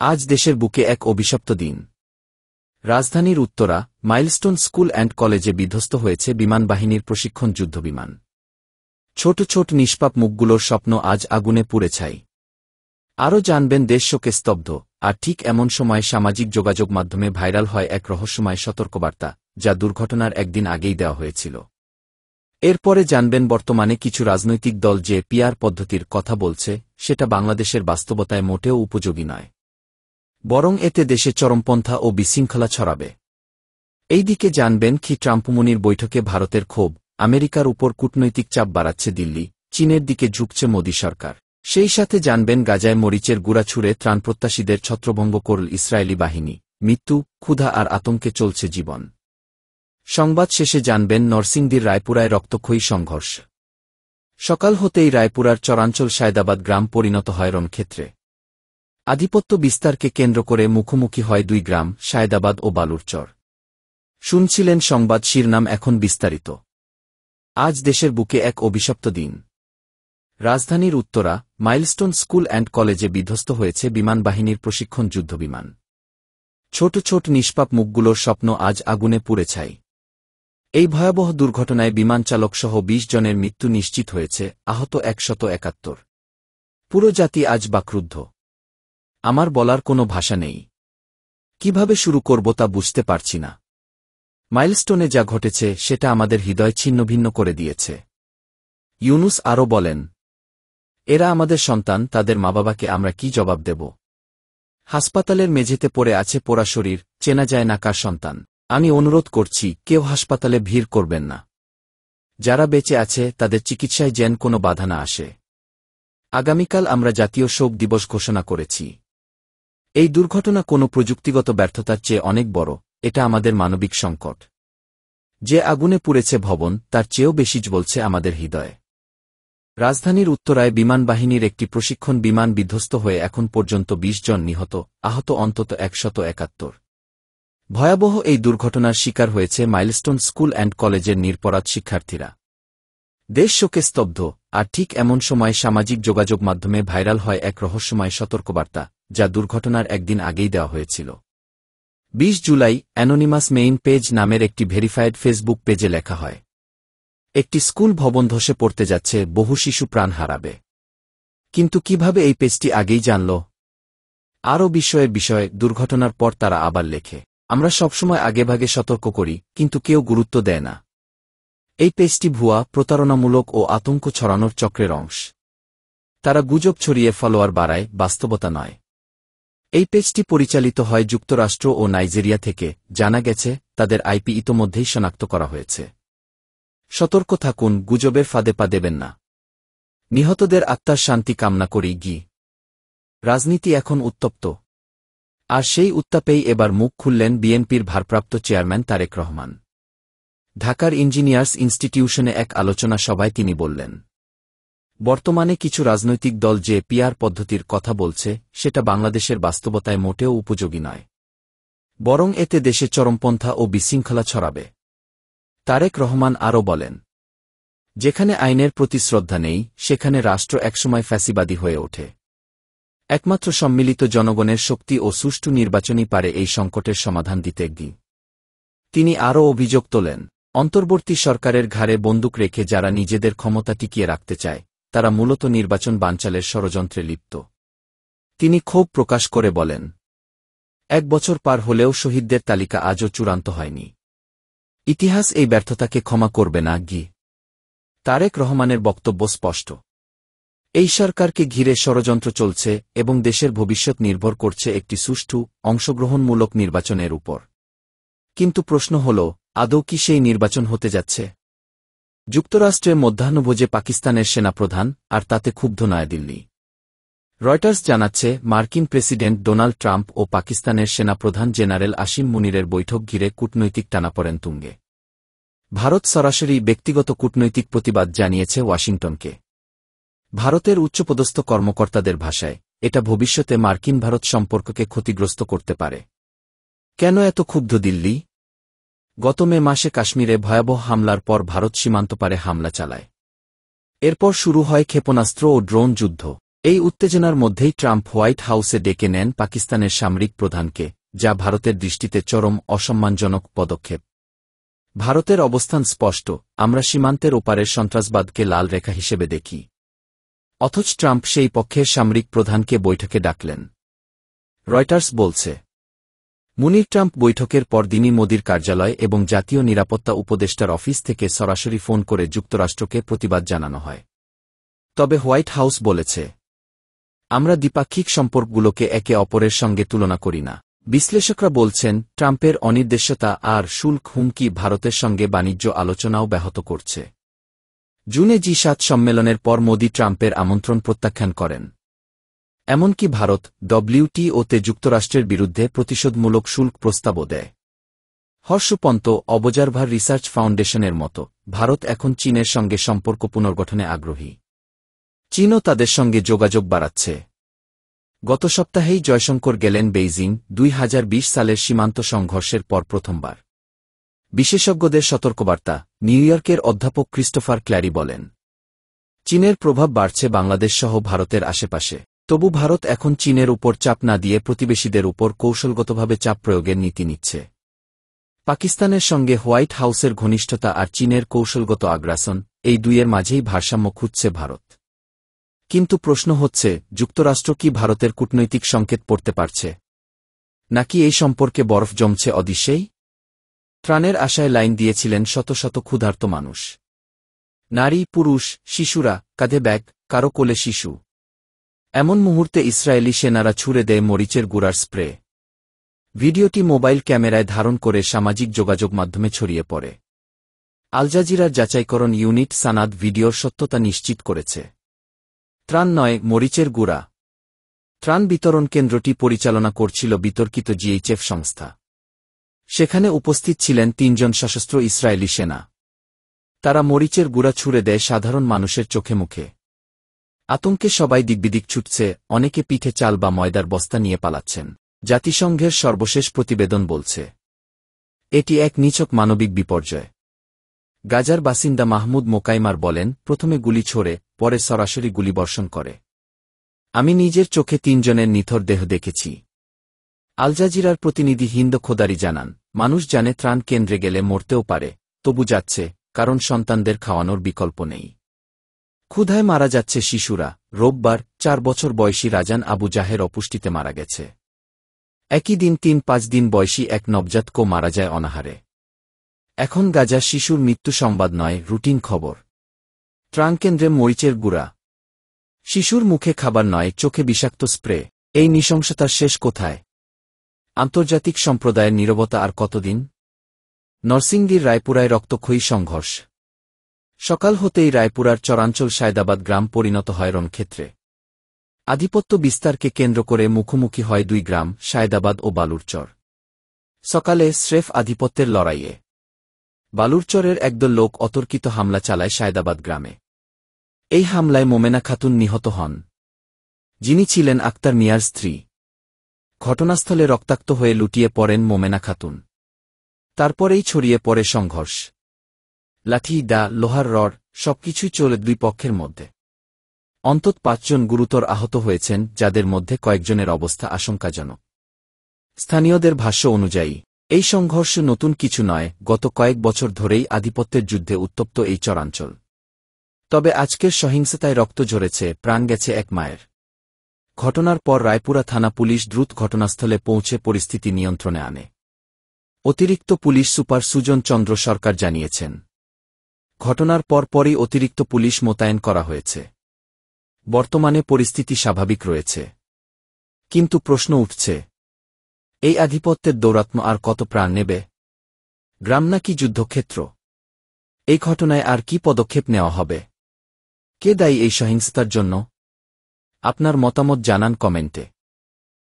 আজ দেশের বুকে এক অভিশপ্ত দিন। রাজধানীর উত্তরা মাইলস্টোন স্কুল অ্যান্ড কলেজে বিধ্বস্ত হয়েছে বিমানবাহিনীর প্রশিক্ষণ যুদ্ধবিমান। ছোট ছোট নিষ্পাপ মুখগুলোর স্বপ্ন আজ আগুনে পুড়ে ছাই। আরও জানবেন দেশ শোকে স্তব্ধ, আর ঠিক এমন সময় সামাজিক যোগাযোগ মাধ্যমে ভাইরাল হয় এক রহস্যময় সতর্কবার্তা, যা দুর্ঘটনার একদিন আগেই দেওয়া হয়েছিল। এরপরে জানবেন বর্তমানে কিছু রাজনৈতিক দল যে পিআর পদ্ধতির কথা বলছে, সেটা বাংলাদেশের বাস্তবতায় মোটেও উপযোগী নয়, বরং এতে দেশে চরমপন্থা ও বিশৃঙ্খলা ছড়াবে। এইদিকে জানবেন কি ট্রাম্পমুনির বৈঠকে ভারতের ক্ষোভ, আমেরিকার উপর কূটনৈতিক চাপ বাড়াচ্ছে দিল্লি, চীনের দিকে ঝুঁকছে মোদী সরকার। সেই সাথে জানবেন গাজায় মরিচের গুঁড়া ছুঁড়ে ত্রাণপ্রত্যাশীদের ছত্রভঙ্গ করল ইসরায়েলি বাহিনী, মৃত্যু, ক্ষুধা আর আতঙ্কে চলছে জীবন। সংবাদ শেষে জানবেন নরসিংদীর রায়পুরায় রক্তক্ষয়ী সংঘর্ষ। সকাল হতেই রায়পুরার চরাঞ্চল সায়দাবাদ গ্রাম পরিণত হয় রণক্ষেত্রে। আধিপত্য বিস্তারকে কেন্দ্র করে মুখোমুখি হয় দুই গ্রাম, সায়দাবাদ ও বালুরচর। শুনছিলেন সংবাদ শিরোনাম, এখন বিস্তারিত। আজ দেশের বুকে এক অভিশপ্ত দিন। রাজধানীর উত্তরা মাইলস্টোন স্কুল অ্যান্ড কলেজে বিধ্বস্ত হয়েছে বিমানবাহিনীর প্রশিক্ষণ যুদ্ধবিমান। ছোট ছোট নিষ্পাপ মুখগুলোর স্বপ্ন আজ আগুনে পুড়ে ছাই। এই ভয়াবহ দুর্ঘটনায় বিমানচালকসহ ২০ জনের মৃত্যু নিশ্চিত হয়েছে, আহত ১৭১। পুরো জাতি আজ বাক্রুদ্ধ। আমার বলার কোনো ভাষা নেই। কিভাবে শুরু করব তা বুঝতে পারছি না। মাইলস্টোনে যা ঘটেছে সেটা আমাদের হৃদয় ছিন্নভিন্ন করে দিয়েছে। ইউনুস আরও বলেন, এরা আমাদের সন্তান, তাদের মা-বাবাকে আমরা কি জবাব দেব? হাসপাতালের মেঝেতে পড়ে আছে পোড়া শরীর, চেনা যায় না কার সন্তান। আমি অনুরোধ করছি, কেউ হাসপাতালে ভিড় করবেন না। যারা বেঁচে আছে তাদের চিকিৎসায় যেন কোনো বাধা না আসে। আগামীকাল আমরা জাতীয় শোক দিবস ঘোষণা করেছি। এই দুর্ঘটনা কোনো প্রযুক্তিগত ব্যর্থতার চেয়ে অনেক বড়, এটা আমাদের মানবিক সংকট। যে আগুনে পুড়েছে ভবন, তার চেয়েও বেশি জ্বলছে আমাদের হৃদয়ে। রাজধানীর উত্তরায় বিমানবাহিনীর একটি প্রশিক্ষণ বিমান বিধ্বস্ত হয়ে এখন পর্যন্ত ২০ জন নিহত, আহত অন্তত ১৭১। ভয়াবহ এই দুর্ঘটনার শিকার হয়েছে মাইলস্টোন স্কুল অ্যান্ড কলেজের নিরপরাধ শিক্ষার্থীরা। দেশ শোকে স্তব্ধ, আর ঠিক এমন সময় সামাজিক যোগাযোগ মাধ্যমে ভাইরাল হয় এক রহস্যময় সতর্কবার্তা, যা দুর্ঘটনার একদিন আগেই দেওয়া হয়েছিল। ২০ জুলাই অ্যানোনিমাস মেইন পেজ নামের একটি ভেরিফায়েড ফেসবুক পেজে লেখা হয়, একটি স্কুল ভবন ধসে পড়তে যাচ্ছে, বহু শিশু প্রাণ হারাবে। কিন্তু কিভাবে এই পেজটি আগেই জানল? আরও বিষয়ে দুর্ঘটনার পর তারা আবার লেখে, আমরা সবসময় আগেভাগে সতর্ক করি, কিন্তু কেউ গুরুত্ব দেয় না। এই পেজটি ভুয়া, প্রতারণামূলক ও আতঙ্ক ছড়ানোর চক্রের অংশ। তারা গুজব ছড়িয়ে ফলোয়ার বাড়ায়, বাস্তবতা নয়। এই পেজটি পরিচালিত হয় যুক্তরাষ্ট্র ও নাইজেরিয়া থেকে, জানা গেছে তাদের আইপি ইতোমধ্যেই শনাক্ত করা হয়েছে। সতর্ক থাকুন, গুজবের ফাঁদে পা দেবেন না। নিহতদের আত্মার শান্তি কামনা করি। রাজনীতি এখন উত্তপ্ত, আর সেই উত্তাপেই এবার মুখ খুললেন বিএনপির ভারপ্রাপ্ত চেয়ারম্যান তারেক রহমান। ঢাকার ইঞ্জিনিয়ার্স ইনস্টিটিউশনে এক আলোচনা সভায় তিনি বললেন, বর্তমানে কিছু রাজনৈতিক দল যে পিআর পদ্ধতির কথা বলছে, সেটা বাংলাদেশের বাস্তবতায় মোটেও উপযোগী নয়, বরং এতে দেশে চরমপন্থা ও বিশৃঙ্খলা ছড়াবে। তারেক রহমান আরও বলেন, যেখানে আইনের প্রতি শ্রদ্ধা নেই, সেখানে রাষ্ট্র একসময় ফ্যাসিবাদী হয়ে ওঠে। একমাত্র সম্মিলিত জনগণের শক্তি ও সুষ্ঠু নির্বাচনই পারে এই সংকটের সমাধান দিতে। তিনি আরও অভিযোগ তোলেন, অন্তর্বর্তী সরকারের ঘাড়ে বন্দুক রেখে যারা নিজেদের ক্ষমতা টিকিয়ে রাখতে চায়, তারা মূলত নির্বাচন বানচালের ষড়যন্ত্রে লিপ্ত। তিনি ক্ষোভ প্রকাশ করে বলেন, ১ বছর পার হলেও শহীদদের তালিকা আজও চূড়ান্ত হয়নি। ইতিহাস এই ব্যর্থতাকে ক্ষমা করবে না। তারেক রহমানের বক্তব্য স্পষ্ট, এই সরকারকে ঘিরে ষড়যন্ত্র চলছে এবং দেশের ভবিষ্যৎ নির্ভর করছে একটি সুষ্ঠু, অংশগ্রহণমূলক নির্বাচনের উপর। কিন্তু প্রশ্ন হল, আদৌ কি সেই নির্বাচন হতে যাচ্ছে? যুক্তরাষ্ট্রের মধ্যাহ্নভোজে পাকিস্তানের সেনাপ্রধান, আর তাতে ক্ষুব্ধ নয়াদিল্লি। রয়টার্স জানাচ্ছে, মার্কিন প্রেসিডেন্ট ডোনাল্ড ট্রাম্প ও পাকিস্তানের সেনাপ্রধান জেনারেল আসিম মুনিরের বৈঠক ঘিরে কূটনৈতিক টানাপোড়েন তুঙ্গে। ভারত সরাসরি ব্যক্তিগত কূটনৈতিক প্রতিবাদ জানিয়েছে ওয়াশিংটনকে। ভারতের উচ্চপদস্থ কর্মকর্তাদের ভাষায়, এটা ভবিষ্যতে মার্কিন ভারত সম্পর্ককে ক্ষতিগ্রস্ত করতে পারে। কেন এত ক্ষুব্ধ দিল্লি? গত মে মাসে কাশ্মীরে ভয়াবহ হামলার পর ভারত সীমান্তপারে হামলা চালায়। এরপর শুরু হয় ক্ষেপণাস্ত্র ও ড্রোন যুদ্ধ। এই উত্তেজনার মধ্যেই ট্রাম্প হোয়াইট হাউসে ডেকে নেন পাকিস্তানের সামরিক প্রধানকে, যা ভারতের দৃষ্টিতে চরম অসম্মানজনক পদক্ষেপ। ভারতের অবস্থান স্পষ্ট, আমরা সীমান্তের ওপারের সন্ত্রাসবাদকে লাল রেখা হিসেবে দেখি। অথচ ট্রাম্প সেই পক্ষের সামরিক প্রধানকে বৈঠকে ডাকলেন। রয়টার্স বলছে, মুনির ট্রাম্প বৈঠকের পরদিনই মোদির কার্যালয় এবং জাতীয় নিরাপত্তা উপদেষ্টার অফিস থেকে সরাসরি ফোন করে যুক্তরাষ্ট্রকে প্রতিবাদ জানানো হয়। তবে হোয়াইট হাউস বলেছে, আমরা দ্বিপাক্ষিক সম্পর্কগুলোকে একে অপরের সঙ্গে তুলনা করি না। বিশ্লেষকরা বলছেন, ট্রাম্পের অনির্দেশ্যতা আর শুল্ক হুমকি ভারতের সঙ্গে বাণিজ্য আলোচনাও ব্যাহত করছে। জুনে জি7 সম্মেলনের পর মোদি ট্রাম্পের আমন্ত্রণ প্রত্যাখ্যান করেন। এমনকি ভারত ডব্লিউটিওতে যুক্তরাষ্ট্রের বিরুদ্ধে প্রতিশোধমূলক শুল্ক প্রস্তাবও দেয়। হর্ষ পন্ত অবজারভার রিসার্চ ফাউন্ডেশনের মতো ভারত এখন চীনের সঙ্গে সম্পর্ক পুনর্গঠনে আগ্রহী। চীনও তাদের সঙ্গে যোগাযোগ বাড়াচ্ছে। গত সপ্তাহেই জয়শঙ্কর গেলেন বেইজিং, 2020 সালের সীমান্ত সংঘর্ষের পর প্রথমবার। বিশেষজ্ঞদের সতর্কবার্তা, নিউ ইয়র্কের অধ্যাপক ক্রিস্টোফার ক্ল্যারি বলেন, চীনের প্রভাব বাড়ছে বাংলাদেশ সহ ভারতের আশেপাশে। তবু ভারত এখন চীনের উপর চাপ না দিয়ে প্রতিবেশীদের উপর কৌশলগতভাবে চাপ প্রয়োগের নীতি নিচ্ছে। পাকিস্তানের সঙ্গে হোয়াইট হাউসের ঘনিষ্ঠতা আর চীনের কৌশলগত আগ্রাসন, এই দুইয়ের মাঝেই ভারসাম্য খুঁজছে ভারত। কিন্তু প্রশ্ন হচ্ছে, যুক্তরাষ্ট্র কি ভারতের কূটনৈতিক সংকেত পড়তে পারছে, নাকি এই সম্পর্কে বরফ জমছে অদৃশ্যেই? ত্রাণের আশায় লাইন দিয়েছিলেন শত শত ক্ষুধার্ত মানুষ। নারী, পুরুষ, শিশুরা, কাঁধে ব্যাগ, কারো কোলে শিশু। এমন মুহূর্তে ইসরায়েলি সেনারা ছুড়ে দেয় মরিচের গুঁড়ার স্প্রে। ভিডিওটি মোবাইল ক্যামেরায় ধারণ করে সামাজিক যোগাযোগ মাধ্যমে ছড়িয়ে পড়ে। আল জাজিরার যাচাইকরণ ইউনিট সানাদ ভিডিওর সত্যতা নিশ্চিত করেছে। ত্রাণ নয়, মরিচের গুঁড়া। ত্রাণ বিতরণ কেন্দ্রটি পরিচালনা করছিল বিতর্কিত জিএইচএফ সংস্থা। সেখানে উপস্থিত ছিলেন 3 জন সশস্ত্র ইসরায়েলি সেনা। তারা মরিচের গুঁড়া ছুড়ে দেয় সাধারণ মানুষের চোখে মুখে। আতঙ্কে সবাই দিকবিদিক ছুটছে, অনেকে পিঠে চাল বা ময়দার বস্তা নিয়ে পালাচ্ছেন। জাতিসংঘের সর্বশেষ প্রতিবেদন বলছে, এটি এক নিছক মানবিক বিপর্যয়। গাজার বাসিন্দা মাহমুদ মোকাইমার বলেন, প্রথমে গুলি ছোড়ে, পরে সরাসরি গুলিবর্ষণ করে। আমি নিজের চোখে 3 জনের নিথর দেহ দেখেছি। আল জাজিরার প্রতিনিধি হিন্দ খোদারি জানান, মানুষ জানে ত্রাণ কেন্দ্রে গেলে মরতেও পারে, তবু যাচ্ছে, কারণ সন্তানদের খাওয়ানোর বিকল্প নেই। ক্ষুধায় মারা যাচ্ছে শিশুরা। রোববার 4 বছর বয়সী রাজান আবু জাহের অপুষ্টিতে মারা গেছে। একই দিন 3-5 দিন বয়সী এক নবজাতকও মারা যায় অনাহারে। এখন গাজা শিশুর মৃত্যু সংবাদ নয়, রুটিন খবর। ত্রাণকেন্দ্রে মরিচের গুঁড়া, শিশুর মুখে খাবার নয়, চোখে বিষাক্ত স্প্রে। এই নৃশংসতার শেষ কোথায়? আন্তর্জাতিক সম্প্রদায়ের নীরবতা আর কতদিন? নরসিংদীর রায়পুরায় রক্তক্ষয়ী সংঘর্ষ। সকাল হতেই রায়পুরার চরাঞ্চল সায়দাবাদ গ্রাম পরিণত হয় রণক্ষেত্রে। আধিপত্য বিস্তারকে কেন্দ্র করে মুখোমুখি হয় 2 গ্রাম, সায়দাবাদ ও বালুরচর। সকালে স্রেফ আধিপত্যের লড়াইয়ে বালুরচরের একদল লোক অতর্কিত হামলা চালায় সায়দাবাদ গ্রামে। এই হামলায় মোমেনা খাতুন নিহত হন, যিনি ছিলেন আক্তার মিয়ার স্ত্রী। ঘটনাস্থলে রক্তাক্ত হয়ে লুটিয়ে পড়েন মোমেনা খাতুন। তারপরেই ছড়িয়ে পড়ে সংঘর্ষ। লাঠি, দা, লোহার রড, সবকিছুই চলে 2 পক্ষের মধ্যে। অন্তত 5 জন গুরুতর আহত হয়েছেন, যাদের মধ্যে কয়েকজনের অবস্থা আশঙ্কাজনক। স্থানীয়দের ভাষ্য অনুযায়ী, এই সংঘর্ষ নতুন কিছু নয়, গত কয়েক বছর ধরেই আধিপত্যের যুদ্ধে উত্তপ্ত এই চরাঞ্চল। তবে আজকের সহিংসতায় রক্ত ঝরেছে, প্রাণ গেছে এক মায়ের। ঘটনার পর রায়পুরা থানা পুলিশ দ্রুত ঘটনাস্থলে পৌঁছে পরিস্থিতি নিয়ন্ত্রণে আনে। অতিরিক্ত পুলিশ সুপার সুজন চন্দ্র সরকার জানিয়েছেন, ঘটনার পরপরই অতিরিক্ত পুলিশ মোতায়েন করা হয়েছে। বর্তমানে পরিস্থিতি স্বাভাবিক রয়েছে। কিন্তু প্রশ্ন উঠছে, এই আধিপত্যের দৌরাত্ম্য আর কত প্রাণ নেবে? গ্রাম নাকি যুদ্ধক্ষেত্র? এই ঘটনায় আর কি পদক্ষেপ নেওয়া হবে? কে দায়ী এই সহিংসতার জন্য? আপনার মতামত জানান কমেন্টে।